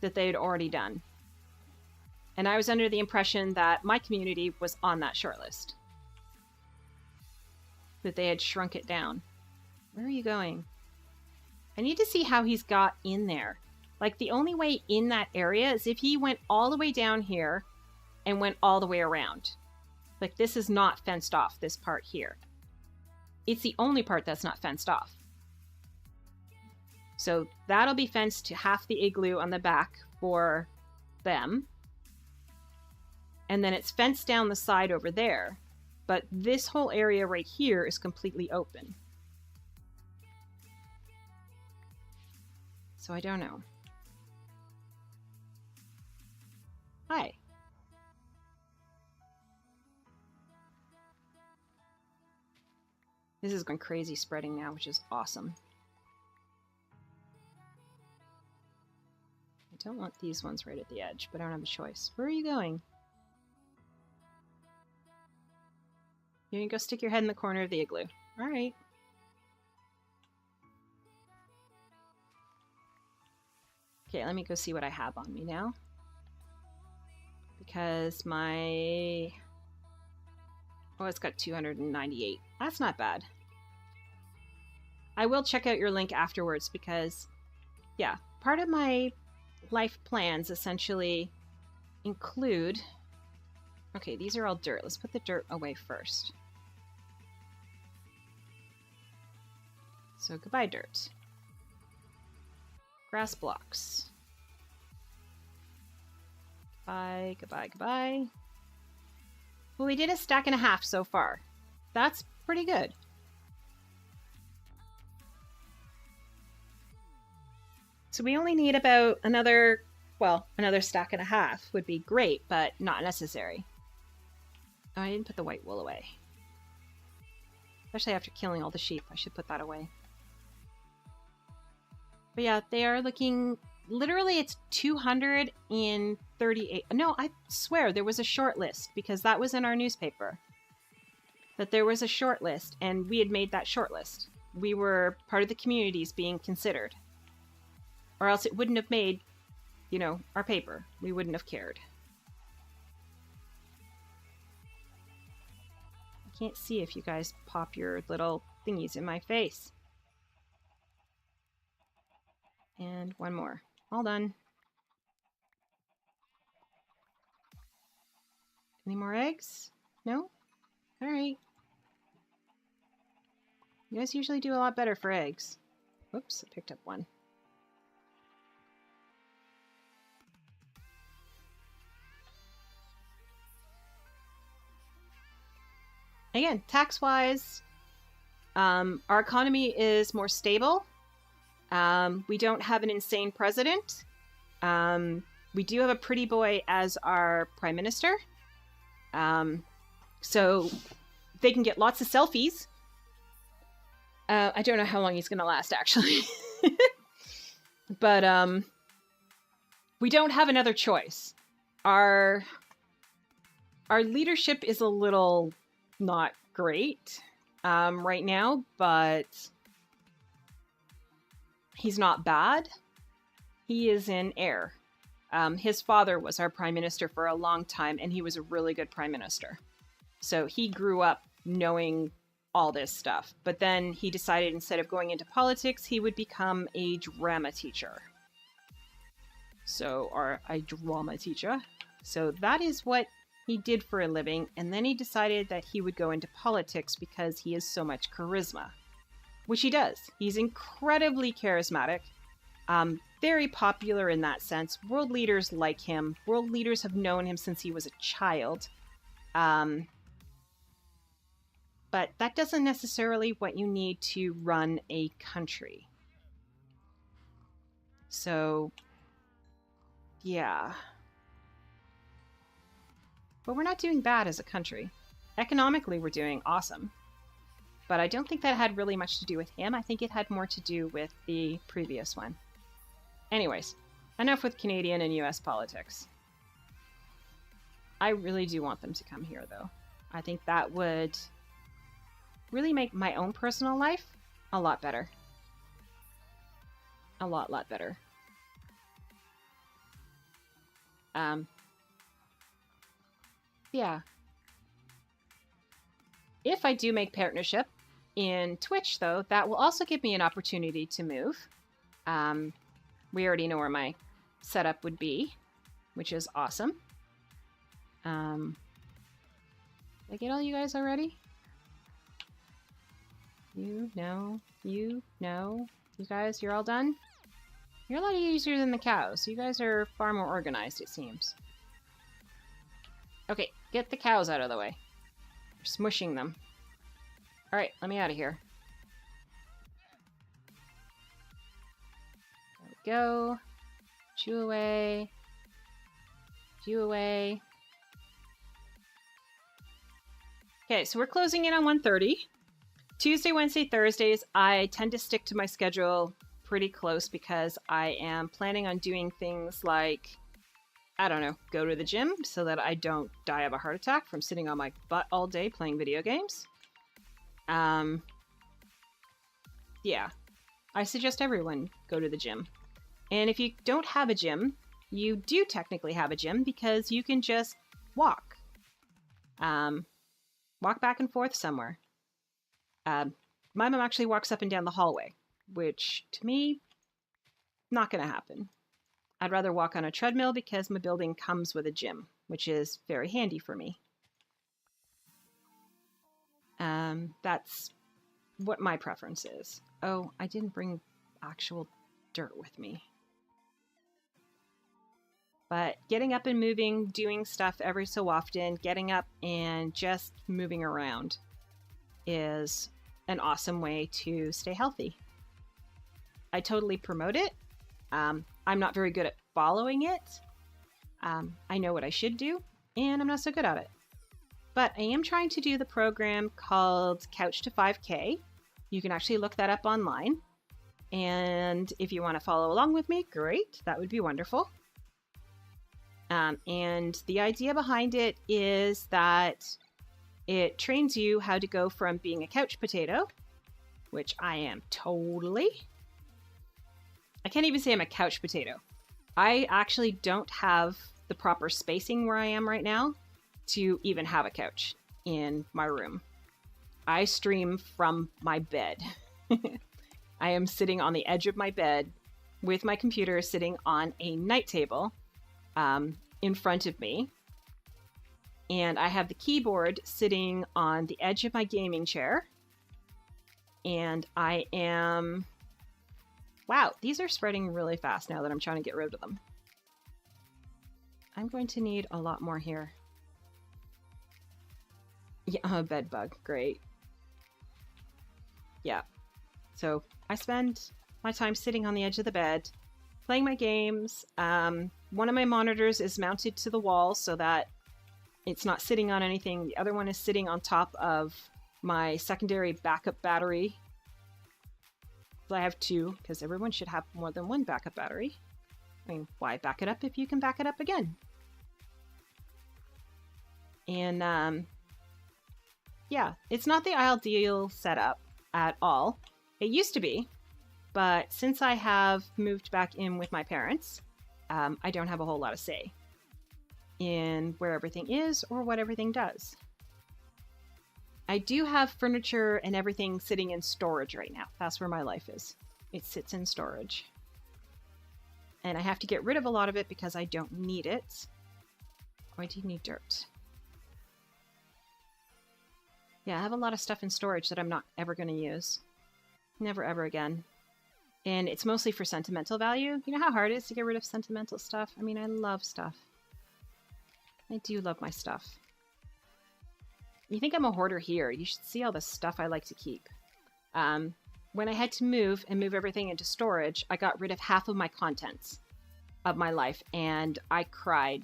that they had already done. And I was under the impression that my community was on that shortlist. That they had shrunk it down. Where are you going? I need to see how he's got in there. Like, the only way in that area is if he went all the way down here and went all the way around. Like, this is not fenced off, this part here. It's the only part that's not fenced off. So that'll be fenced to half the igloo on the back for them. And then it's fenced down the side over there. But this whole area right here is completely open. So I don't know. Hi. This is going crazy spreading now, which is awesome. I don't want these ones right at the edge, but I don't have a choice. Where are you going? You're gonna go stick your head in the corner of the igloo. Alright. Okay, let me go see what I have on me now. Because my... Oh, it's got 298. That's not bad. I will check out your link afterwards because, yeah, part of my life plans essentially include... Okay, these are all dirt. Let's put the dirt away first. So goodbye, dirt. Grass blocks. Goodbye, goodbye, goodbye. Well, we did a stack and a half so far. That's pretty good. So we only need about another, well, another stack and a half would be great, but not necessary. Oh, I didn't put the white wool away. Especially after killing all the sheep, I should put that away. But yeah, they are looking, literally it's 238. No, I swear there was a short list because that was in our newspaper. That there was a short list and we had made that short list. We were part of the communities being considered. Or else it wouldn't have made, you know, our paper. We wouldn't have cared. I can't see if you guys pop your little thingies in my face. And one more. All done. Any more eggs? No? Alright. You guys usually do a lot better for eggs. Whoops, I picked up one. Again, tax-wise, our economy is more stable. We don't have an insane president. We do have a pretty boy as our prime minister. So they can get lots of selfies. I don't know how long he's going to last, actually. But we don't have another choice. Our leadership is a little not great right now, but he's not bad. He is in air. His father was our prime minister for a long time, and he was a really good prime minister. So he grew up knowing all this stuff. But then he decided instead of going into politics, he would become a drama teacher. Or a drama teacher. So that is what he did for a living, and then he decided that he would go into politics because he has so much charisma. Which he does. He's incredibly charismatic. Very popular in that sense. World leaders like him. World leaders have known him since he was a child. But that doesn't necessarily what you need to run a country. So, yeah. But we're not doing bad as a country. Economically, we're doing awesome. But I don't think that had really much to do with him. I think it had more to do with the previous one. Anyways, enough with Canadian and US politics. I really do want them to come here, though. I think that would really make my own personal life a lot better. A lot better. Yeah. If I do make partnership in Twitch, though, that will also give me an opportunity to move. We already know where my setup would be, which is awesome. Did I get all you guys already? You know. You guys, you're all done? You're a lot easier than the cows. You guys are far more organized, it seems. Okay, get the cows out of the way. You're smushing them. Alright, let me out of here. There we go. Chew away. Chew away. Okay, so we're closing in on 1:30. Tuesday, Wednesday, Thursdays, I tend to stick to my schedule pretty close because I am planning on doing things like, I don't know, go to the gym so that I don't die of a heart attack from sitting on my butt all day playing video games. Yeah, I suggest everyone go to the gym. And if you don't have a gym, you do technically have a gym because you can just walk. Walk back and forth somewhere. My mom actually walks up and down the hallway, which to me, not going to happen. I'd rather walk on a treadmill because my building comes with a gym, which is very handy for me. That's what my preference is. Oh, I didn't bring actual dirt with me. But getting up and moving, doing stuff every so often, getting up and just moving around is an awesome way to stay healthy. I totally promote it. I'm not very good at following it. I know what I should do, and I'm not so good at it. But I am trying to do the program called Couch to 5K. You can actually look that up online. And if you want to follow along with me, great. That would be wonderful. And the idea behind it is that it trains you how to go from being a couch potato, which I am totally. I can't even say I'm a couch potato. I actually don't have the proper spacing where I am right now to even have a couch in my room. I stream from my bed. I am sitting on the edge of my bed with my computer sitting on a night table in front of me. And I have the keyboard sitting on the edge of my gaming chair. And I am... Wow, these are spreading really fast now that I'm trying to get rid of them. I'm going to need a lot more here. Yeah, a bed bug. Great. Yeah. So I spend my time sitting on the edge of the bed, playing my games. One of my monitors is mounted to the wall so that it's not sitting on anything. The other one is sitting on top of my secondary backup battery. So I have two, because everyone should have more than one backup battery. I mean, why back it up if you can back it up again? And yeah, it's not the ideal setup at all. It used to be, but since I have moved back in with my parents, I don't have a whole lot of say in where everything is or what everything does. I do have furniture and everything sitting in storage right now. That's where my life is. It sits in storage. And I have to get rid of a lot of it because I don't need it. Oh, I do need dirt. Yeah, I have a lot of stuff in storage that I'm not ever going to use. Never ever again. And it's mostly for sentimental value. You know how hard it is to get rid of sentimental stuff? I mean, I love stuff. I do love my stuff. You think I'm a hoarder here. You should see all the stuff I like to keep. When I had to move everything into storage, I got rid of half of my contents of my life, and I cried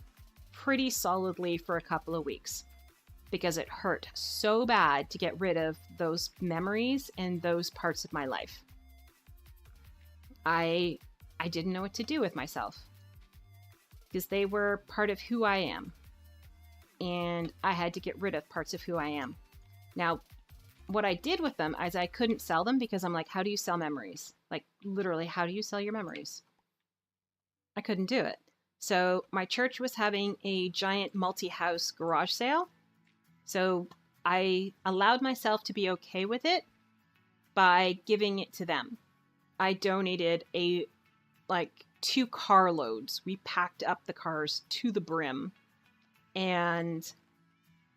pretty solidly for a couple of weeks because it hurt so bad to get rid of those memories and those parts of my life. I didn't know what to do with myself because they were part of who I am. And I had to get rid of parts of who I am. Now, what I did with them is I couldn't sell them because I'm like, how do you sell memories? Like, literally, how do you sell your memories? I couldn't do it. So my church was having a giant multi-house garage sale. So I allowed myself to be okay with it by giving it to them. I donated 2 carloads. We packed up the cars to the brim. And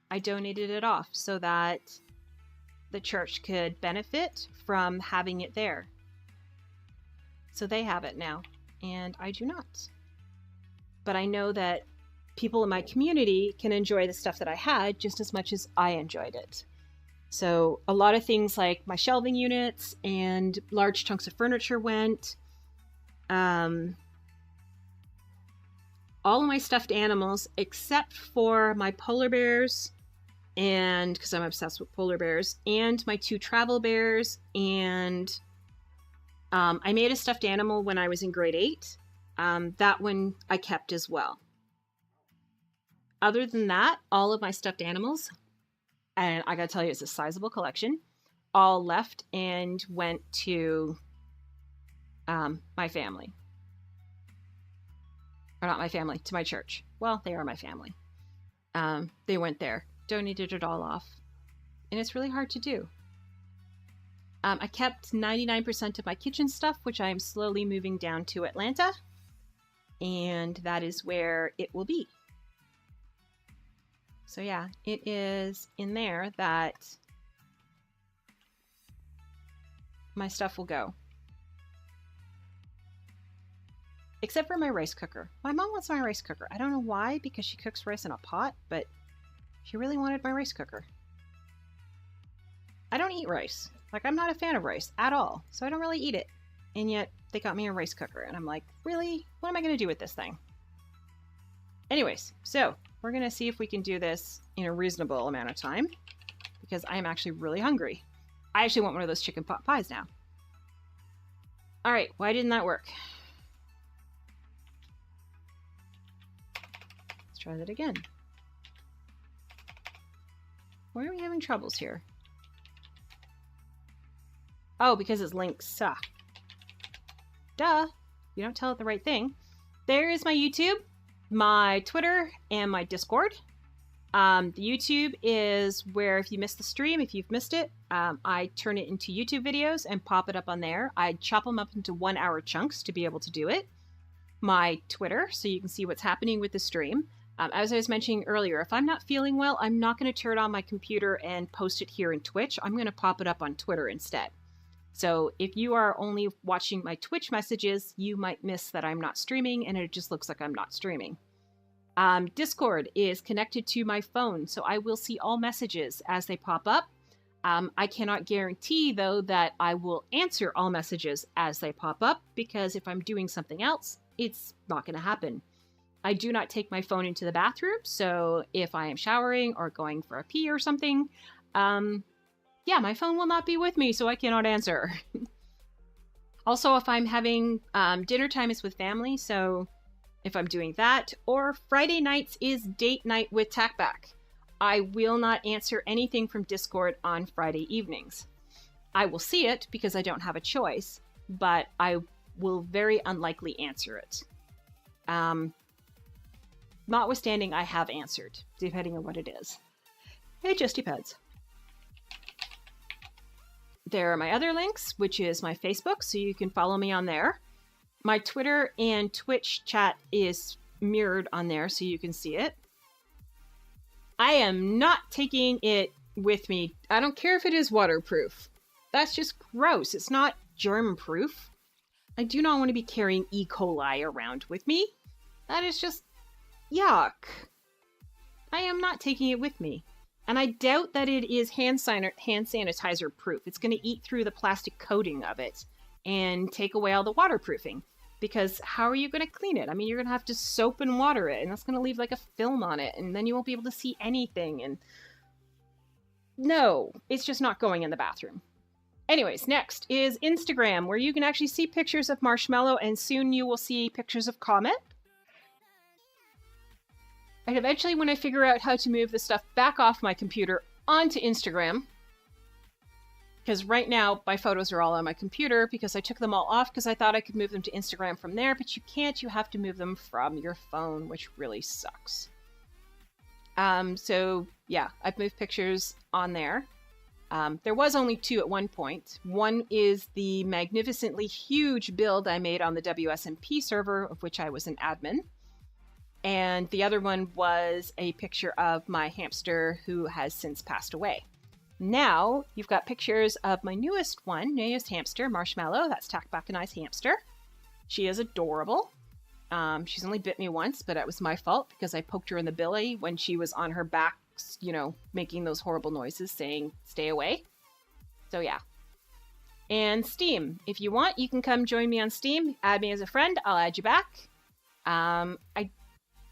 I donated it off so that the church could benefit from having it there. So they have it now, and I do not. But I know that people in my community can enjoy the stuff that I had just as much as I enjoyed it. So a lot of things like my shelving units and large chunks of furniture went. All of my stuffed animals, except for my polar bears, and because I'm obsessed with polar bears, and my 2 travel bears, and I made a stuffed animal when I was in grade 8. That one I kept as well. Other than that, all of my stuffed animals, and I gotta tell you, it's a sizable collection, all left and went to my family. Or not my family, to my church. Well, they are my family. They went there, donated it all off. And it's really hard to do. I kept 99% of my kitchen stuff, which I am slowly moving down to Atlanta. And that is where it will be. So yeah, it is in there that my stuff will go. Except for my rice cooker. My mom wants my rice cooker. I don't know why, because she cooks rice in a pot, but she really wanted my rice cooker. I don't eat rice. Like, I'm not a fan of rice at all, so I don't really eat it. And yet, they got me a rice cooker, and I'm like, really? What am I going to do with this thing? Anyways, so we're going to see if we can do this in a reasonable amount of time, because I am actually really hungry. I actually want one of those chicken pot pies now. All right, why didn't that work? Let's try that again. Why are we having troubles here? Oh, because it's links. Duh. You don't tell it the right thing. There is my YouTube, my Twitter, and my Discord. The YouTube is where if you missed the stream, if you've missed it, I turn it into YouTube videos and pop it up on there. I chop them up into 1-hour chunks to be able to do it. My Twitter, so you can see what's happening with the stream. As I was mentioning earlier, if I'm not feeling well, I'm not going to turn on my computer and post it here in Twitch. I'm going to pop it up on Twitter instead. So if you are only watching my Twitch messages, you might miss that I'm not streaming and it just looks like I'm not streaming. Discord is connected to my phone, so I will see all messages as they pop up. I cannot guarantee, though, that I will answer all messages as they pop up, because if I'm doing something else, it's not going to happen. I do not take my phone into the bathroom, so if I am showering or going for a pee or something, yeah, my phone will not be with me, so I cannot answer. Also, if I'm having dinner time is with family, so if I'm doing that, or Friday nights is date night with Tackback, I will not answer anything from Discord on Friday evenings. I will see it because I don't have a choice, but I will very unlikely answer it. Notwithstanding, I have answered, depending on what it is. It just depends. There are my other links, which is my Facebook, so you can follow me on there. My Twitter and Twitch chat is mirrored on there, so you can see it. I am not taking it with me. I don't care if it is waterproof. That's just gross. It's not germ-proof. I do not want to be carrying E. coli around with me. That is just yuck. I am not taking it with me. And I doubt that it is hand sanitizer proof. It's going to eat through the plastic coating of it and take away all the waterproofing. Because how are you going to clean it? I mean, you're going to have to soap and water it, and that's going to leave like a film on it, and then you won't be able to see anything. And no, it's just not going in the bathroom. Anyways, next is Instagram, where you can actually see pictures of Marshmallow, and soon you will see pictures of Comet. And eventually, when I figure out how to move the stuff back off my computer onto Instagram, because right now my photos are all on my computer because I took them all off because I thought I could move them to Instagram from there, but you can't. You have to move them from your phone, which really sucks. So yeah, I've moved pictures on there. There was only 2 at one point. One is the magnificently huge build I made on the WSMP server, of which I was an admin. And the other one was a picture of my hamster who has since passed away. Now, you've got pictures of my newest hamster, Marshmallow. That's Tackback and I's hamster. She is adorable. She's only bit me once, but it was my fault because I poked her in the belly when she was on her back, you know, making those horrible noises saying, stay away. So yeah. And Steam. If you want, you can come join me on Steam. Add me as a friend. I'll add you back. I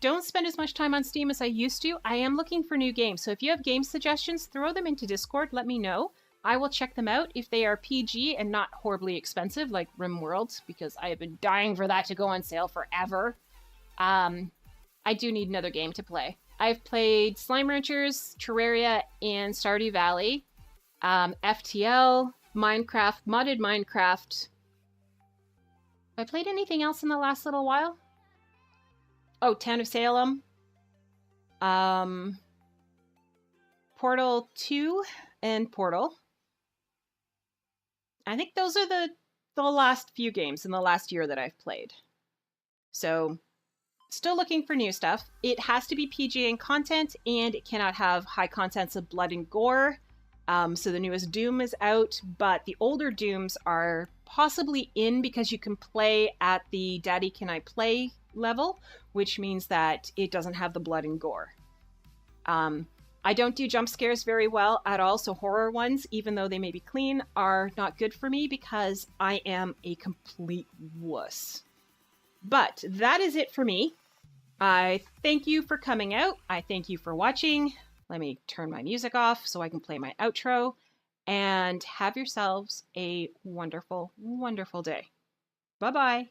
don't spend as much time on Steam as I used to. I am looking for new games, so if you have game suggestions, throw them into Discord, let me know. I will check them out if they are PG and not horribly expensive, like RimWorld, because I have been dying for that to go on sale forever. I do need another game to play. I've played Slime Ranchers, Terraria, and Stardew Valley, FTL, Minecraft, modded Minecraft. Have I played anything else in the last little while? Oh, Town of Salem, Portal 2, and Portal. I think those are the last few games in the last year that I've played. So, still looking for new stuff. It has to be PG in content, and it cannot have high contents of blood and gore. So the newest Doom is out, but the older Dooms are possibly in because you can play at the Daddy Can I Play level, which means that it doesn't have the blood and gore. I don't do jump scares very well at all, so horror ones, even though they may be clean, are not good for me because I am a complete wuss. But that is it for me. I thank you for coming out. I thank you for watching. Let me turn my music off so I can play my outro. And have yourselves a wonderful, wonderful day. Bye-bye.